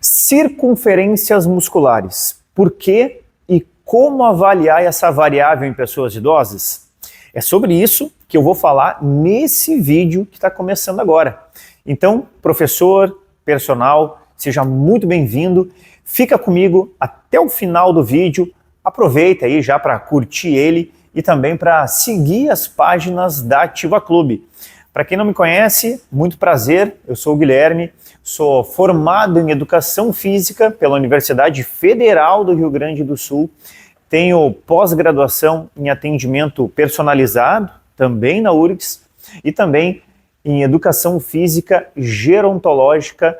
Circunferências musculares. Por que e como avaliar essa variável em pessoas idosas? É sobre isso que eu vou falar nesse vídeo que está começando agora. Então, professor, personal, seja muito bem-vindo. Fica comigo até o final do vídeo. Aproveita aí já para curtir ele e também para seguir as páginas da Ativa Clube. Para quem não me conhece, muito prazer, eu sou o Guilherme, sou formado em Educação Física pela Universidade Federal do Rio Grande do Sul, tenho pós-graduação em atendimento personalizado, também na URGS, e também em Educação Física Gerontológica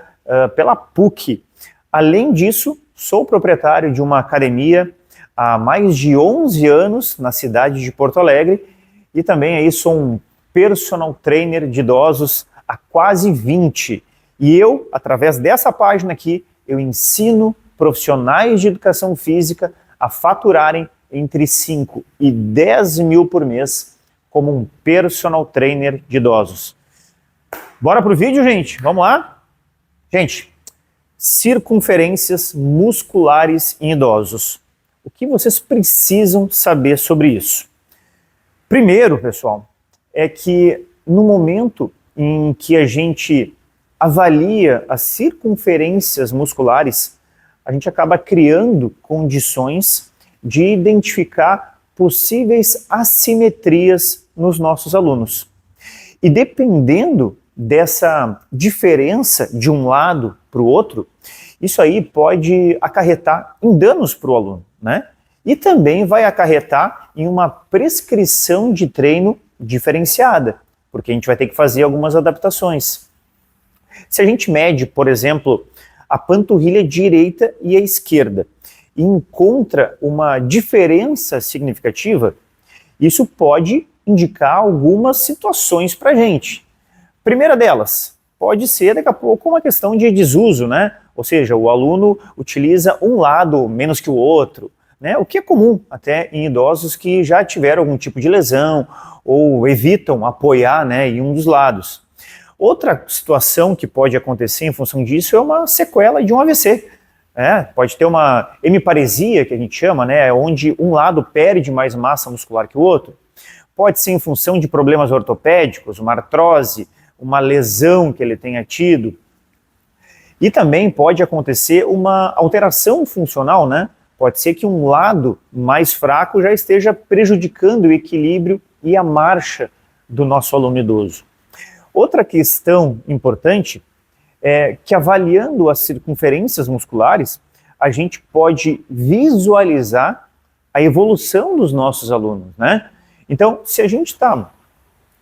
pela PUC. Além disso, sou proprietário de uma academia há mais de 11 anos na cidade de Porto Alegre e também aí sou um personal trainer de idosos há quase 20. E eu, através dessa página aqui, eu ensino profissionais de educação física a faturarem entre 5 e 10 mil por mês como um personal trainer de idosos. Bora pro vídeo, gente? Vamos lá? Gente, circunferências musculares em idosos. O que vocês precisam saber sobre isso? Primeiro, pessoal, é que no momento em que a gente avalia as circunferências musculares, a gente acaba criando condições de identificar possíveis assimetrias nos nossos alunos. E dependendo dessa diferença de um lado para o outro, isso aí pode acarretar em danos para o aluno, né? E também vai acarretar em uma prescrição de treino diferenciada, porque a gente vai ter que fazer algumas adaptações. Se a gente mede, por exemplo, a panturrilha direita e a esquerda e encontra uma diferença significativa, isso pode indicar algumas situações para a gente. Primeira delas, pode ser daqui a pouco uma questão de desuso, né? Ou seja, o aluno utiliza um lado menos que o outro, né? O que é comum até em idosos que já tiveram algum tipo de lesão ou evitam apoiar, né, em um dos lados. Outra situação que pode acontecer em função disso é uma sequela de um AVC. Pode ter uma hemiparesia, que a gente chama, né, onde um lado perde mais massa muscular que o outro. Pode ser em função de problemas ortopédicos, uma artrose, uma lesão que ele tenha tido. E também pode acontecer uma alteração funcional, né? Pode ser que um lado mais fraco já esteja prejudicando o equilíbrio e a marcha do nosso aluno idoso. Outra questão importante é que, avaliando as circunferências musculares, a gente pode visualizar a evolução dos nossos alunos, né? Então, se a gente está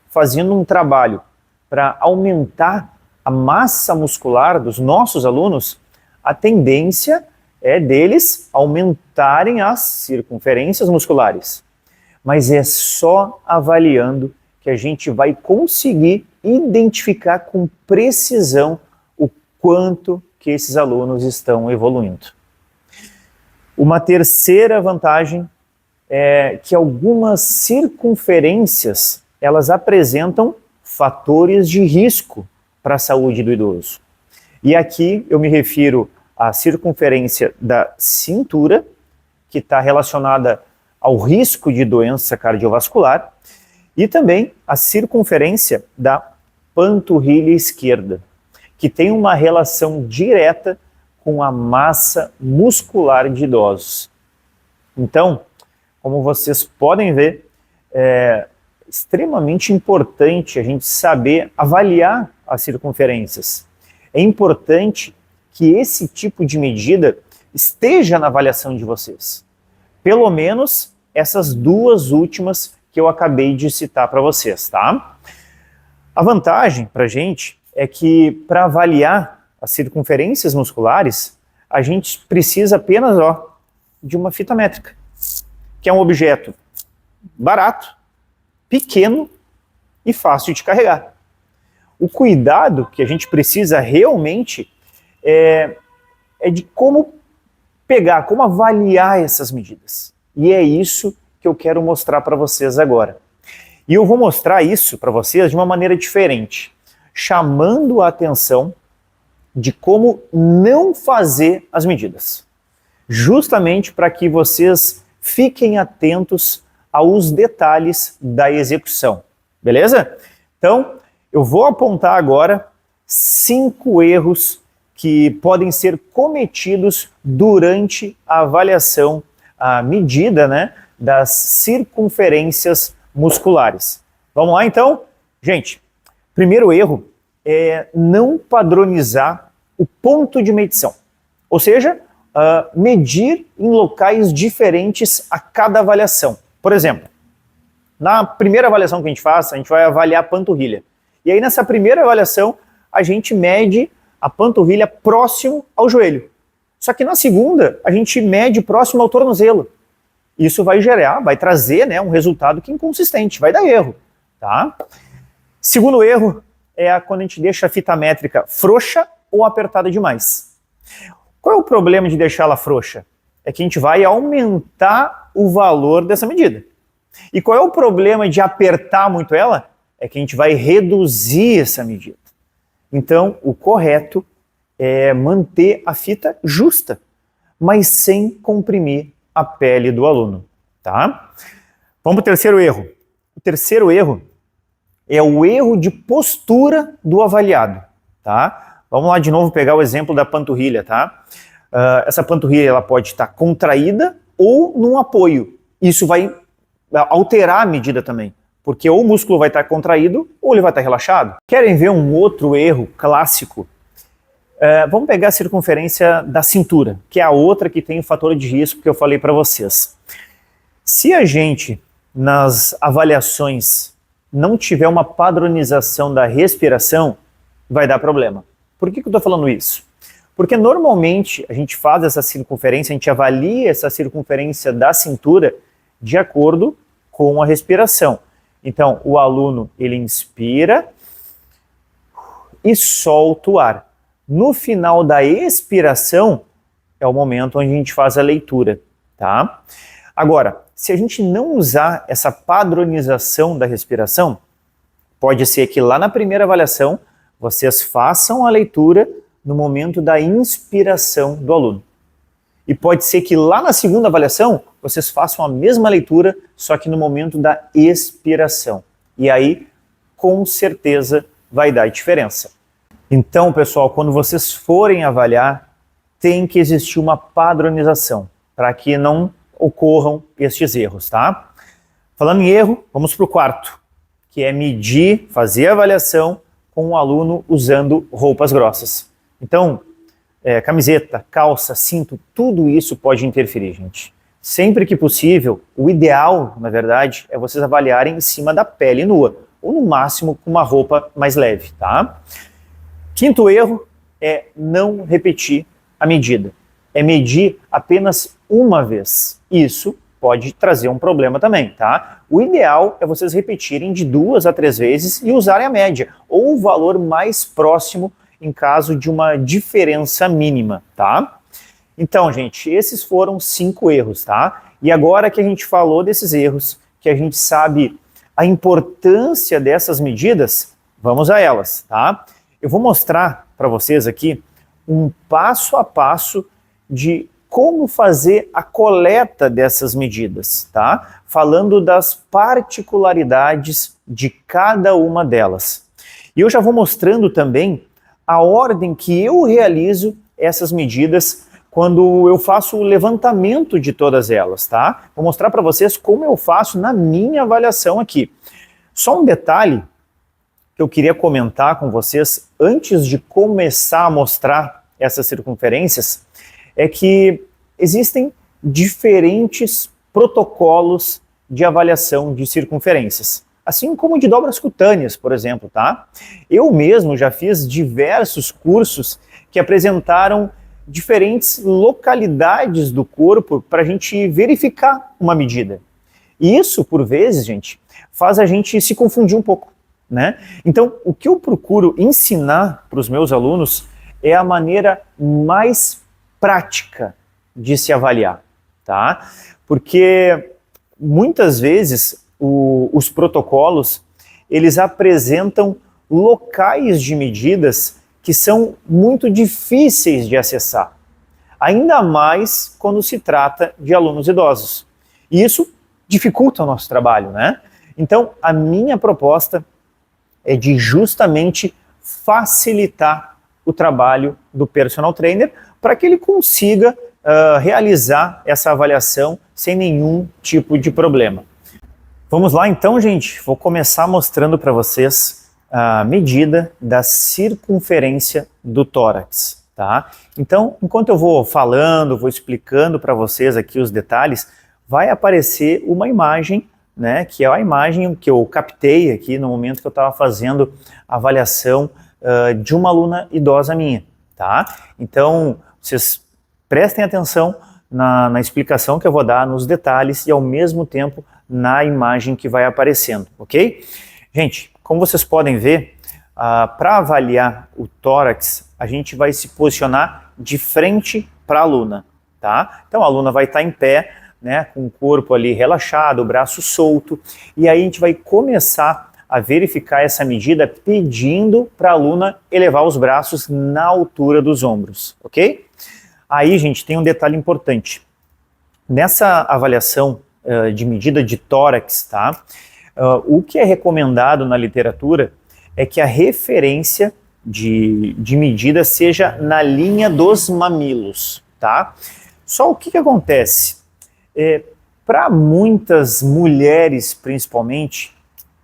fazendo um trabalho para aumentar a massa muscular dos nossos alunos, a tendência é deles aumentarem as circunferências musculares. Mas é só avaliando que a gente vai conseguir identificar com precisão o quanto que esses alunos estão evoluindo. Uma terceira vantagem é que algumas circunferências, elas apresentam fatores de risco para a saúde do idoso. E aqui eu me refiro à circunferência da cintura, que está relacionada ao risco de doença cardiovascular, e também a circunferência da panturrilha esquerda, que tem uma relação direta com a massa muscular de idosos. Então, como vocês podem ver, é extremamente importante a gente saber avaliar as circunferências. É importante que esse tipo de medida esteja na avaliação de vocês. Pelo menos essas duas últimas que eu acabei de citar para vocês, tá? A vantagem para a gente é que, para avaliar as circunferências musculares, a gente precisa apenas de uma fita métrica, que é um objeto barato, pequeno e fácil de carregar. O cuidado que a gente precisa realmente é de como pegar, como avaliar essas medidas. E é isso que eu quero mostrar para vocês agora. E eu vou mostrar isso para vocês de uma maneira diferente, chamando a atenção de como não fazer as medidas, justamente para que vocês fiquem atentos aos detalhes da execução, beleza? Então, eu vou apontar agora 5 erros que podem ser cometidos durante a avaliação, a medida, né, das circunferências musculares. Vamos lá, então? Gente, primeiro erro é não padronizar o ponto de medição, ou seja, medir em locais diferentes a cada avaliação. Por exemplo, na primeira avaliação que a gente vai avaliar a panturrilha. E aí nessa primeira avaliação, a gente mede a panturrilha próximo ao joelho. Só que na segunda, a gente mede próximo ao tornozelo. Isso vai trazer, né, um resultado que é inconsistente, vai dar erro, tá? Segundo erro é quando a gente deixa a fita métrica frouxa ou apertada demais. Qual é o problema de deixá-la frouxa? É que a gente vai aumentar o valor dessa medida. E qual é o problema de apertar muito ela? É que a gente vai reduzir essa medida. Então, o correto é manter a fita justa, mas sem comprimir a pele do aluno, tá? Vamos para o terceiro erro. O terceiro erro é o erro de postura do avaliado, tá? Vamos lá de novo pegar o exemplo da panturrilha, tá? Essa panturrilha ela pode estar contraída ou num apoio. Isso vai alterar a medida também, porque ou o músculo vai estar contraído ou ele vai estar relaxado. Querem ver um outro erro clássico? Vamos pegar a circunferência da cintura, que é a outra que tem o fator de risco que eu falei para vocês. Se a gente, nas avaliações, não tiver uma padronização da respiração, vai dar problema. Por que eu estou falando isso? Porque normalmente a gente faz essa circunferência, a gente avalia essa circunferência da cintura de acordo com a respiração. Então, o aluno, ele inspira e solta o ar. No final da expiração, é o momento onde a gente faz a leitura, tá? Agora, se a gente não usar essa padronização da respiração, pode ser que lá na primeira avaliação, vocês façam a leitura no momento da inspiração do aluno. E pode ser que lá na segunda avaliação, vocês façam a mesma leitura, só que no momento da expiração. E aí, com certeza, vai dar diferença. Então, pessoal, quando vocês forem avaliar, tem que existir uma padronização, para que não ocorram estes erros, tá? Falando em erro, vamos para o quarto, que é medir, fazer a avaliação com o aluno usando roupas grossas. Então, camiseta, calça, cinto, tudo isso pode interferir, gente. Sempre que possível, o ideal, na verdade, é vocês avaliarem em cima da pele nua, ou no máximo com uma roupa mais leve, tá? Quinto erro é não repetir a medida. É medir apenas uma vez. Isso pode trazer um problema também, tá? O ideal é vocês repetirem de 2 a 3 vezes e usarem a média, ou o valor mais próximo em caso de uma diferença mínima, tá? Então, gente, esses foram 5 erros, tá? E agora que a gente falou desses erros, que a gente sabe a importância dessas medidas, vamos a elas, tá? Eu vou mostrar para vocês aqui um passo a passo de como fazer a coleta dessas medidas, tá? Falando das particularidades de cada uma delas. E eu já vou mostrando também a ordem que eu realizo essas medidas quando eu faço o levantamento de todas elas, tá? Vou mostrar para vocês como eu faço na minha avaliação aqui. Só um detalhe que eu queria comentar com vocês antes de começar a mostrar essas circunferências é que existem diferentes protocolos de avaliação de circunferências, assim como de dobras cutâneas, por exemplo, tá? Eu mesmo já fiz diversos cursos que apresentaram diferentes localidades do corpo para a gente verificar uma medida. E isso, por vezes, gente, faz a gente se confundir um pouco, né? Então, o que eu procuro ensinar para os meus alunos é a maneira mais prática de se avaliar, tá? Porque muitas vezes os protocolos, eles apresentam locais de medidas que são muito difíceis de acessar, ainda mais quando se trata de alunos idosos. E isso dificulta o nosso trabalho, né? Então, a minha proposta é de justamente facilitar o trabalho do personal trainer para que ele consiga realizar essa avaliação sem nenhum tipo de problema. Vamos lá então, gente? Vou começar mostrando para vocês a medida da circunferência do tórax, tá? Então, enquanto eu vou falando, vou explicando para vocês aqui os detalhes, vai aparecer uma imagem, né, que é a imagem que eu captei aqui no momento que eu estava fazendo a avaliação de uma aluna idosa minha, tá? Então, vocês prestem atenção na explicação que eu vou dar, nos detalhes e ao mesmo tempo na imagem que vai aparecendo, ok? Gente, como vocês podem ver, para avaliar o tórax, a gente vai se posicionar de frente para a aluna, tá? Então a aluna vai estar em pé, né, com o corpo ali relaxado, o braço solto, e aí a gente vai começar a verificar essa medida pedindo para a aluna elevar os braços na altura dos ombros, ok? Aí, gente, tem um detalhe importante. Nessa avaliação de medida de tórax, tá? O que é recomendado na literatura é que a referência de medida seja na linha dos mamilos, tá? Só o que acontece? Para muitas mulheres, principalmente,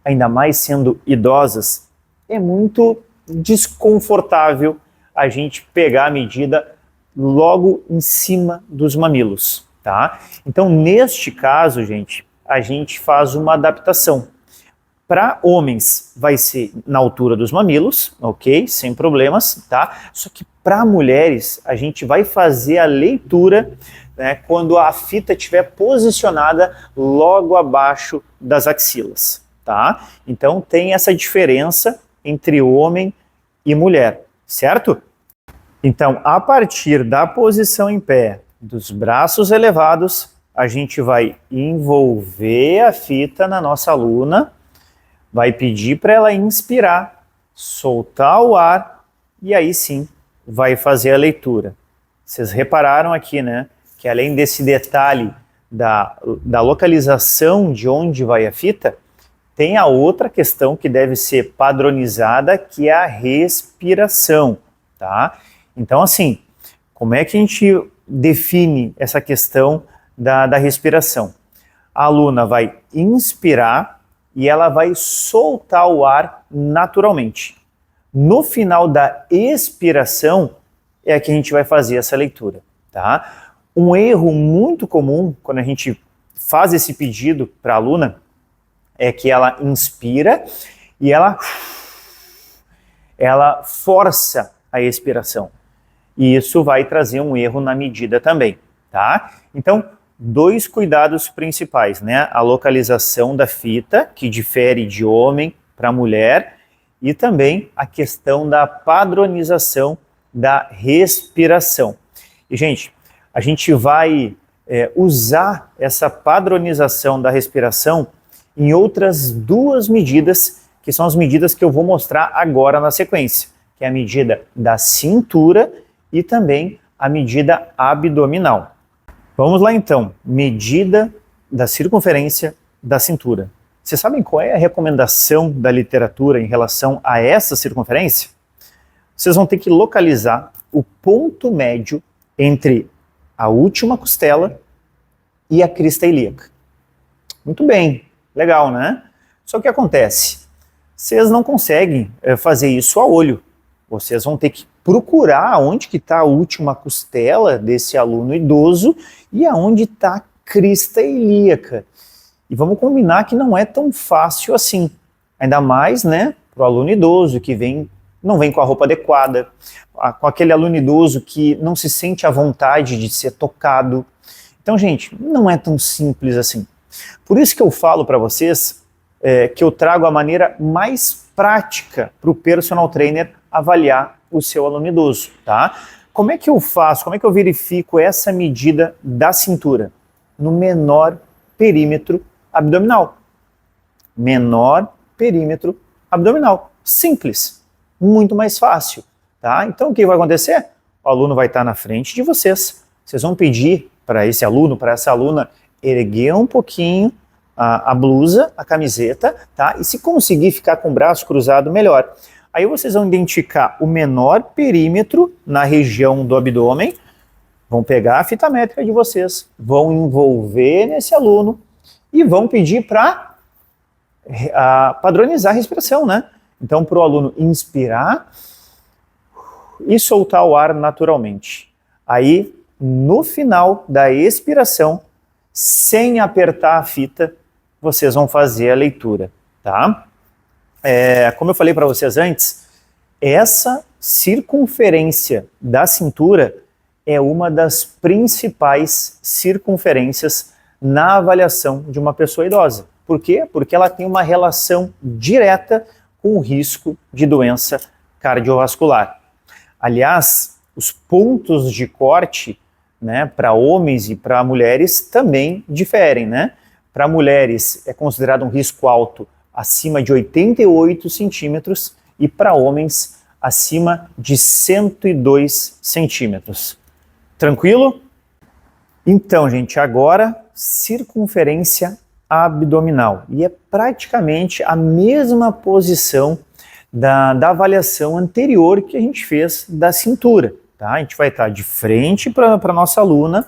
ainda mais sendo idosas, é muito desconfortável a gente pegar a medida logo em cima dos mamilos, tá? Então, neste caso, gente, a gente faz uma adaptação. Para homens, vai ser na altura dos mamilos, ok? Sem problemas, tá? Só que para mulheres, a gente vai fazer a leitura, né, quando a fita estiver posicionada logo abaixo das axilas, tá? Então, tem essa diferença entre homem e mulher, certo? Então, a partir da posição em pé, dos braços elevados, a gente vai envolver a fita na nossa aluna, vai pedir para ela inspirar, soltar o ar e aí sim vai fazer a leitura. Vocês repararam aqui, né, que além desse detalhe da localização de onde vai a fita, tem a outra questão que deve ser padronizada, que é a respiração, tá? Então, assim, como é que a gente define essa questão da respiração? A aluna vai inspirar e ela vai soltar o ar naturalmente. No final da expiração é que a gente vai fazer essa leitura, tá? Um erro muito comum quando a gente faz esse pedido para a aluna é que ela inspira e ela força a expiração. E isso vai trazer um erro na medida também, tá? Então, dois cuidados principais, né? A localização da fita, que difere de homem para mulher, e também a questão da padronização da respiração. E, gente, a gente vai usar essa padronização da respiração em outras duas medidas, que são as medidas que eu vou mostrar agora na sequência, que é a medida da cintura e também a medida abdominal. Vamos lá então, medida da circunferência da cintura. Vocês sabem qual é a recomendação da literatura em relação a essa circunferência? Vocês vão ter que localizar o ponto médio entre a última costela e a crista ilíaca. Muito bem, legal, né? Só que acontece, vocês não conseguem fazer isso a olho. Vocês vão ter que procurar onde que está a última costela desse aluno idoso e aonde está a crista ilíaca. E vamos combinar que não é tão fácil assim. Ainda mais, né, para o aluno idoso que não vem com a roupa adequada, com aquele aluno idoso que não se sente à vontade de ser tocado. Então, gente, não é tão simples assim. Por isso que eu falo para vocês que eu trago a maneira mais prática para o personal trainer avaliar o seu aluno idoso, tá? Como é que eu faço, como é que eu verifico essa medida da cintura? No menor perímetro abdominal. Menor perímetro abdominal. Simples. Muito mais fácil. tá? Então o que vai acontecer? O aluno vai estar na frente de vocês. Vocês vão pedir para esse aluno, para essa aluna, erguer um pouquinho a blusa, a camiseta, tá? E se conseguir ficar com o braço cruzado, melhor. Aí vocês vão identificar o menor perímetro na região do abdômen, vão pegar a fita métrica de vocês, vão envolver nesse aluno e vão pedir para padronizar a respiração, né? Então, para o aluno inspirar e soltar o ar naturalmente. Aí, no final da expiração, sem apertar a fita, vocês vão fazer a leitura, tá? Como eu falei para vocês antes, essa circunferência da cintura é uma das principais circunferências na avaliação de uma pessoa idosa. Por quê? Porque ela tem uma relação direta com o risco de doença cardiovascular. Aliás, os pontos de corte, né, para homens e para mulheres também diferem, né? Para mulheres é considerado um risco alto acima de 88 centímetros e para homens acima de 102 centímetros. Tranquilo? Então, gente, agora circunferência abdominal. E é praticamente a mesma posição da avaliação anterior que a gente fez da cintura. Tá? A gente vai estar de frente para a nossa aluna,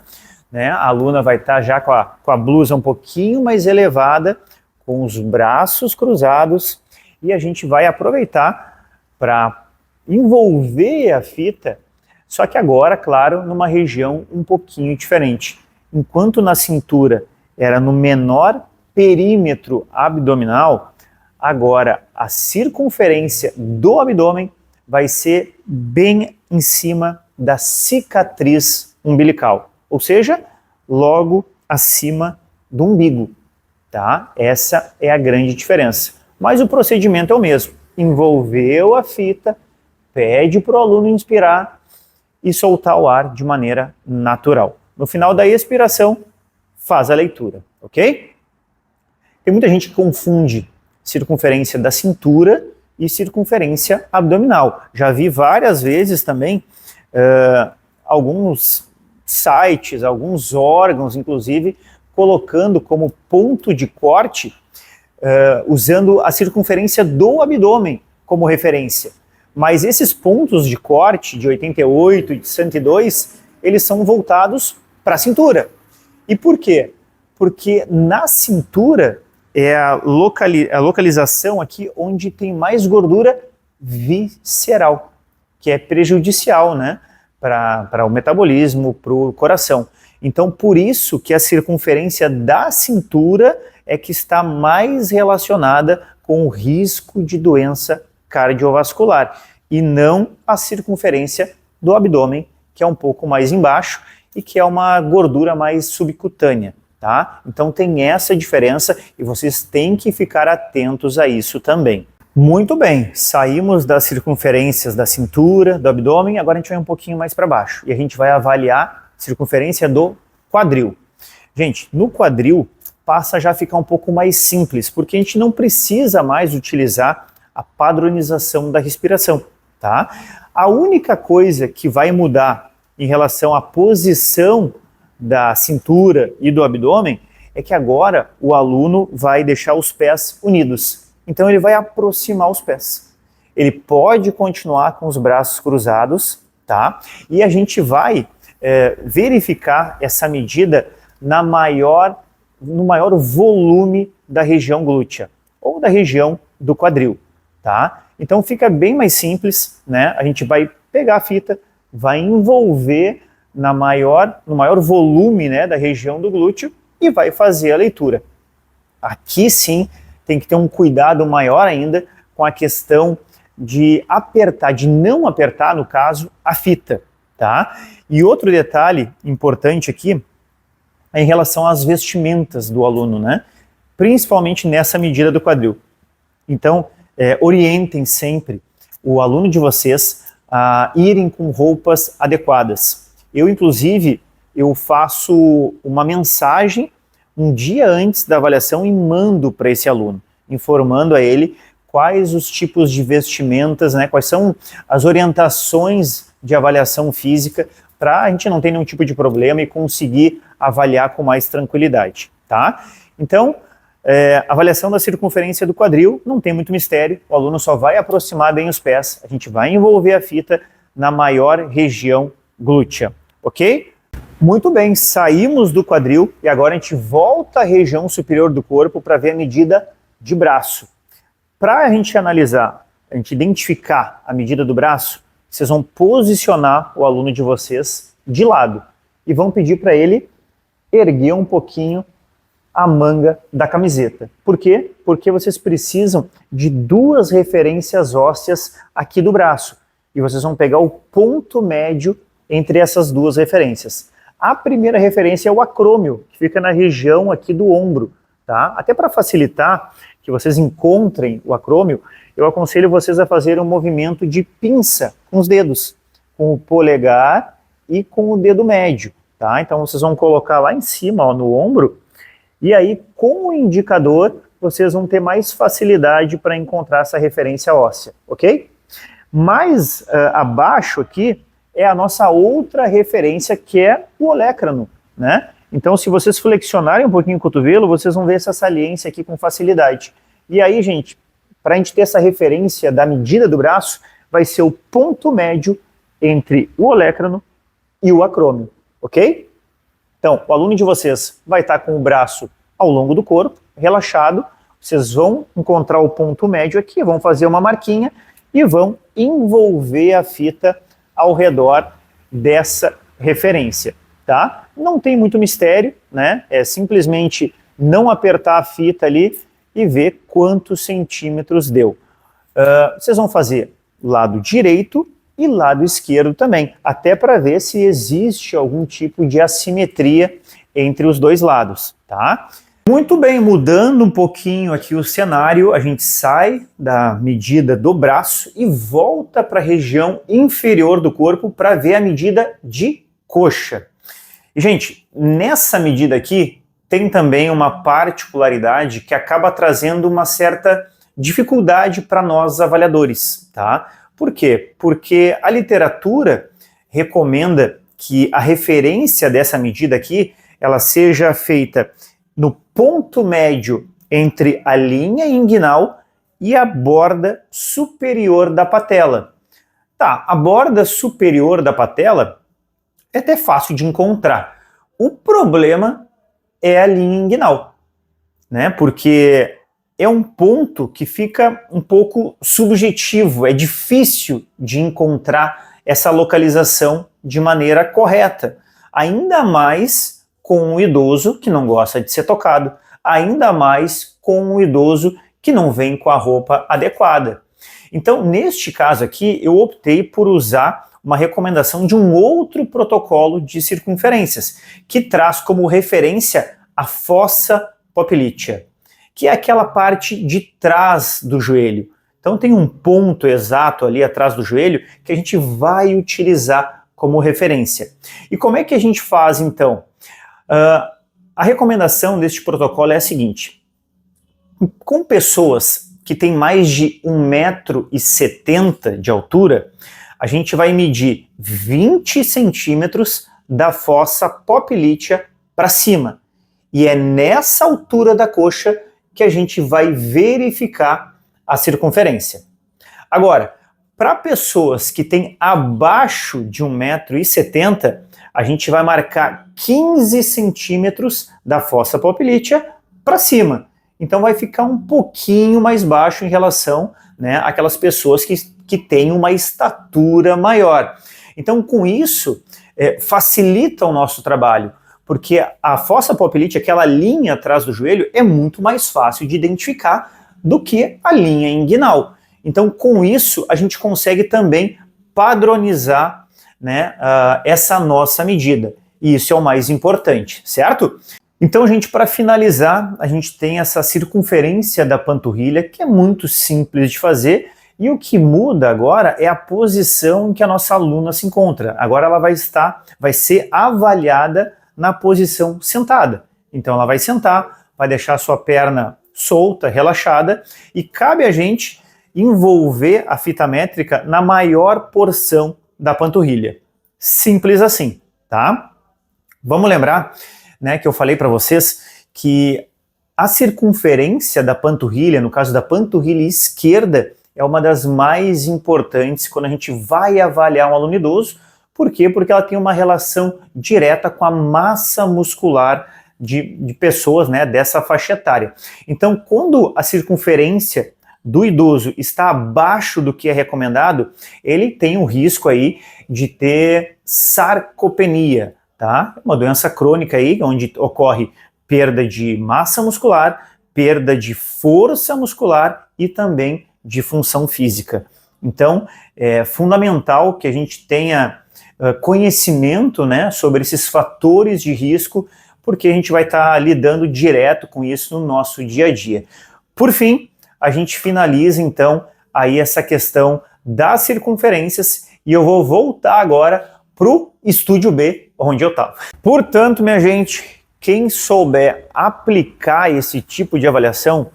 né? A aluna vai estar já com a blusa um pouquinho mais elevada, com os braços cruzados, e a gente vai aproveitar para envolver a fita, só que agora, claro, numa região um pouquinho diferente. Enquanto na cintura era no menor perímetro abdominal, agora a circunferência do abdômen vai ser bem em cima da cicatriz umbilical, ou seja, logo acima do umbigo, tá? Essa é a grande diferença. Mas o procedimento é o mesmo. Envolveu a fita, pede para o aluno inspirar e soltar o ar de maneira natural. No final da expiração, faz a leitura, ok? Tem muita gente que confunde circunferência da cintura e circunferência abdominal. Já vi várias vezes também alguns sites, alguns órgãos, inclusive, colocando como ponto de corte, usando a circunferência do abdômen como referência. Mas esses pontos de corte, de 88 e de 102, eles são voltados para a cintura. E por quê? Porque na cintura é a localização aqui onde tem mais gordura visceral, que é prejudicial, né, para o metabolismo, para o coração. Então, por isso que a circunferência da cintura é que está mais relacionada com o risco de doença cardiovascular, e não a circunferência do abdômen, que é um pouco mais embaixo e que é uma gordura mais subcutânea, tá? Então tem essa diferença e vocês têm que ficar atentos a isso também. Muito bem, saímos das circunferências da cintura, do abdômen, agora a gente vai um pouquinho mais para baixo e a gente vai avaliar a circunferência do quadril. Gente, no quadril passa a já ficar um pouco mais simples, porque a gente não precisa mais utilizar a padronização da respiração, tá? A única coisa que vai mudar em relação à posição da cintura e do abdômen é que agora o aluno vai deixar os pés unidos. Então ele vai aproximar os pés. Ele pode continuar com os braços cruzados, tá? E a gente vai verificar essa medida no maior volume da região glútea ou da região do quadril, tá? Então fica bem mais simples, né? A gente vai pegar a fita, vai envolver no maior volume, né, da região do glúteo e vai fazer a leitura. Aqui sim tem que ter um cuidado maior ainda com a questão de apertar, de não apertar, no caso, a fita, tá? E outro detalhe importante aqui é em relação às vestimentas do aluno, né? Principalmente nessa medida do quadril. Então, orientem sempre o aluno de vocês a irem com roupas adequadas. Eu, inclusive, eu faço uma mensagem um dia antes da avaliação e mando para esse aluno, informando a ele quais os tipos de vestimentas, né, quais são as orientações de avaliação física para a gente não ter nenhum tipo de problema e conseguir avaliar com mais tranquilidade, tá? Então, avaliação da circunferência do quadril, não tem muito mistério, o aluno só vai aproximar bem os pés, a gente vai envolver a fita na maior região glútea, ok? Muito bem, saímos do quadril e agora a gente volta à região superior do corpo para ver a medida de braço. Para a gente analisar, a gente identificar a medida do braço, vocês vão posicionar o aluno de vocês de lado e vão pedir para ele erguer um pouquinho a manga da camiseta. Por quê? Porque vocês precisam de duas referências ósseas aqui do braço. E vocês vão pegar o ponto médio entre essas duas referências. A primeira referência é o acrômio, que fica na região aqui do ombro, tá? Até para facilitar que vocês encontrem o acrômio, eu aconselho vocês a fazer um movimento de pinça com os dedos, com o polegar e com o dedo médio, tá? Então vocês vão colocar lá em cima, ó, no ombro, e aí com o indicador vocês vão ter mais facilidade para encontrar essa referência óssea, ok? Mais abaixo aqui é a nossa outra referência, que é o olecrano, né? Então, se vocês flexionarem um pouquinho o cotovelo, vocês vão ver essa saliência aqui com facilidade. E aí, gente, para a gente ter essa referência da medida do braço, vai ser o ponto médio entre o olecrano e o acrômio, ok? Então, o aluno de vocês vai estar com o braço ao longo do corpo, relaxado, vocês vão encontrar o ponto médio aqui, vão fazer uma marquinha e vão envolver a fita ao redor dessa referência, tá? Não tem muito mistério, né? É simplesmente não apertar a fita ali e ver quantos centímetros deu. Vocês vão fazer lado direito e lado esquerdo também, até para ver se existe algum tipo de assimetria entre os dois lados, tá? Muito bem, mudando um pouquinho aqui o cenário, a gente sai da medida do braço e volta para a região inferior do corpo para ver a medida de coxa. E, gente, nessa medida aqui tem também uma particularidade que acaba trazendo uma certa dificuldade para nós avaliadores, tá? Por quê? Porque a literatura recomenda que a referência dessa medida aqui, ela seja feita no ponto médio entre a linha inguinal e a borda superior da patela. Tá, a borda superior da patela é até fácil de encontrar. O problema é a linha inguinal, né? Porque é um ponto que fica um pouco subjetivo, é difícil de encontrar essa localização de maneira correta, ainda mais com um idoso que não gosta de ser tocado, ainda mais com um idoso que não vem com a roupa adequada. Então, neste caso aqui, eu optei por usar uma recomendação de um outro protocolo de circunferências, que traz como referência a fossa poplítea, que é aquela parte de trás do joelho. Então tem um ponto exato ali atrás do joelho que a gente vai utilizar como referência. E como é que a gente faz então? A recomendação deste protocolo é a seguinte: com pessoas que têm mais de 1,70 m de altura, a gente vai medir 20 centímetros da fossa poplítea para cima. E é nessa altura da coxa que a gente vai verificar a circunferência. Agora, para pessoas que têm abaixo de 1,70 m, a gente vai marcar 15 centímetros da fossa poplítea para cima. Então vai ficar um pouquinho mais baixo em relação, né, àquelas pessoas que têm uma estatura maior. Então com isso facilita o nosso trabalho, porque a fossa poplítea, aquela linha atrás do joelho, é muito mais fácil de identificar do que a linha inguinal. Então com isso a gente consegue também padronizar, né, essa nossa medida. E isso é o mais importante, certo? Então, gente, para finalizar, a gente tem essa circunferência da panturrilha, que é muito simples de fazer, e o que muda agora é a posição em que a nossa aluna se encontra. Agora ela vai ser avaliada na posição sentada. Então ela vai sentar, vai deixar a sua perna solta, relaxada, e cabe a gente envolver a fita métrica na maior porção da panturrilha. Simples assim, tá? Vamos lembrar, né, que eu falei para vocês que a circunferência da panturrilha, no caso da panturrilha esquerda, é uma das mais importantes quando a gente vai avaliar um aluno idoso. Por quê? Porque ela tem uma relação direta com a massa muscular de pessoas, né, dessa faixa etária. Então, quando a circunferência do idoso está abaixo do que é recomendado, ele tem um risco aí de ter sarcopenia, tá? Uma doença crônica aí, onde ocorre perda de massa muscular, perda de força muscular e também de função física. Então, é fundamental que a gente tenha conhecimento, né, sobre esses fatores de risco, porque a gente vai estar lidando direto com isso no nosso dia a dia. Por fim, a gente finaliza então aí essa questão das circunferências e eu vou voltar agora para o estúdio B, onde eu estava. Portanto, minha gente, quem souber aplicar esse tipo de avaliação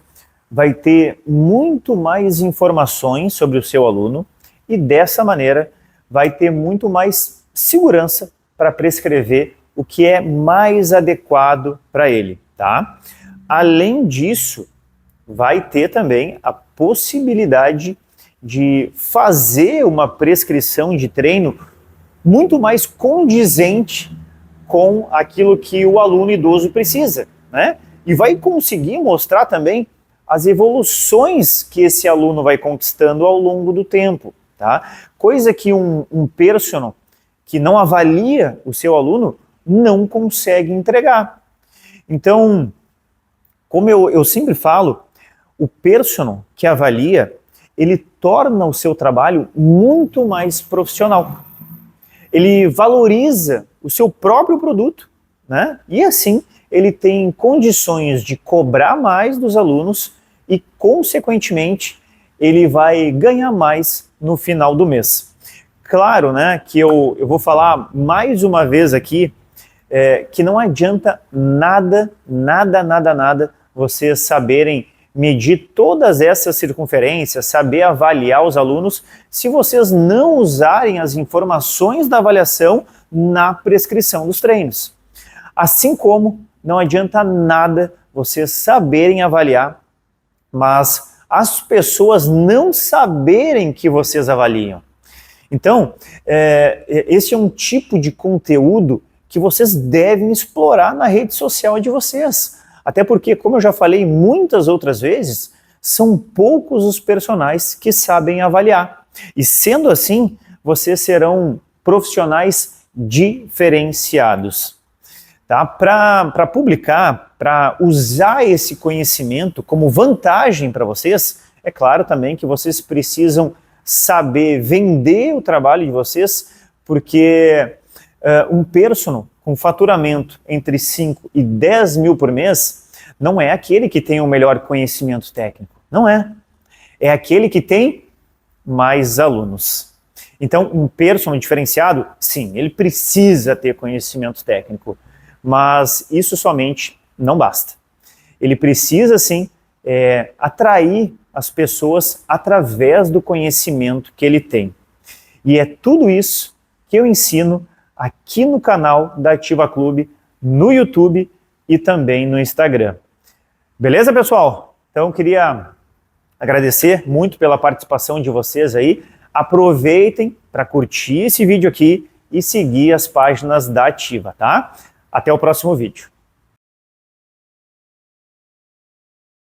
vai ter muito mais informações sobre o seu aluno e dessa maneira vai ter muito mais segurança para prescrever o que é mais adequado para ele, tá? Além disso, vai ter também a possibilidade de fazer uma prescrição de treino muito mais condizente com aquilo que o aluno idoso precisa, né? E vai conseguir mostrar também as evoluções que esse aluno vai conquistando ao longo do tempo, tá? Coisa que um personal que não avalia o seu aluno não consegue entregar. Então, como eu sempre falo, o personal que avalia, ele torna o seu trabalho muito mais profissional. Ele valoriza o seu próprio produto, né? E assim ele tem condições de cobrar mais dos alunos e, consequentemente, ele vai ganhar mais no final do mês. Claro, né, que eu vou falar mais uma vez aqui que não adianta nada vocês saberem medir todas essas circunferências, saber avaliar os alunos, se vocês não usarem as informações da avaliação na prescrição dos treinos. Assim como não adianta nada vocês saberem avaliar, mas as pessoas não saberem que vocês avaliam. Então, esse é um tipo de conteúdo que vocês devem explorar na rede social de vocês. Até porque, como eu já falei muitas outras vezes, são poucos os personagens que sabem avaliar. E sendo assim, vocês serão profissionais diferenciados. Tá? Para publicar, para usar esse conhecimento como vantagem para vocês, é claro também que vocês precisam saber vender o trabalho de vocês, porque um personal com faturamento entre 5 e 10 mil por mês não é aquele que tem o melhor conhecimento técnico, não é. É aquele que tem mais alunos. Então, um personal diferenciado, sim, ele precisa ter conhecimento técnico, mas isso somente não basta. Ele precisa, sim, atrair as pessoas através do conhecimento que ele tem. E é tudo isso que eu ensino aqui no canal da Ativa Clube, no YouTube e também no Instagram. Beleza, pessoal? Então, eu queria agradecer muito pela participação de vocês aí. Aproveitem para curtir esse vídeo aqui e seguir as páginas da Ativa, tá? Até o próximo vídeo.